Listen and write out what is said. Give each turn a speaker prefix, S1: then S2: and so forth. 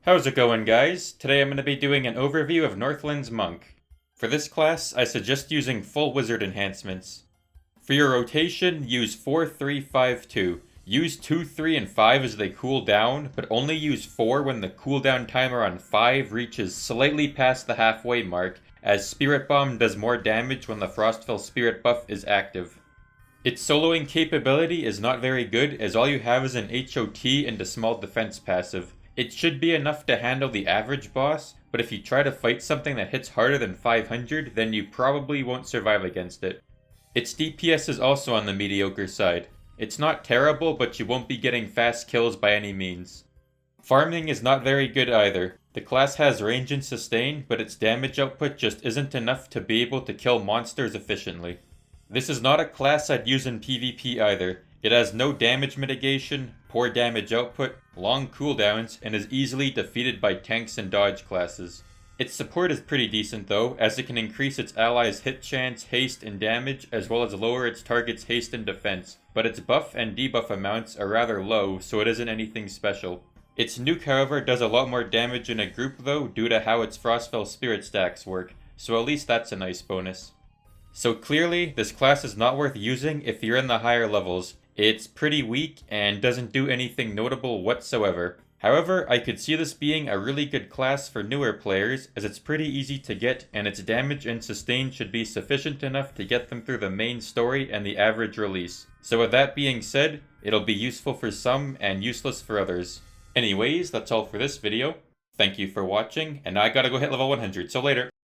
S1: How's it going, guys? Today I'm going to be doing an overview of Northlands Monk. For this class, I suggest using full wizard enhancements. For your rotation, use 4, 3, 5, 2. Use 2, 3, and 5 as they cool down, but only use 4 when the cooldown timer on 5 reaches slightly past the halfway mark, as Spirit Bomb does more damage when the Frostfell Spirit buff is active. Its soloing capability is not very good, as all you have is an HOT and a small defense passive. It should be enough to handle the average boss, but if you try to fight something that hits harder than 500, then you probably won't survive against it. Its DPS is also on the mediocre side. It's not terrible, but you won't be getting fast kills by any means. Farming is not very good either. The class has range and sustain, but its damage output just isn't enough to be able to kill monsters efficiently. This is not a class I'd use in PvP either. It has no damage mitigation, poor damage output, long cooldowns, and is easily defeated by tanks and dodge classes. Its support is pretty decent though, as it can increase its allies' hit chance, haste, and damage, as well as lower its target's haste and defense, but its buff and debuff amounts are rather low, so it isn't anything special. Its nuke, however, does a lot more damage in a group though, due to how its Frostfell spirit stacks work, so at least that's a nice bonus. So clearly, this class is not worth using if you're in the higher levels. It's pretty weak and doesn't do anything notable whatsoever. However, I could see this being a really good class for newer players, as it's pretty easy to get and its damage and sustain should be sufficient enough to get them through the main story and the average release. So with that being said, it'll be useful for some and useless for others. Anyways, that's all for this video. Thank you for watching, and I gotta go hit level 100, so later.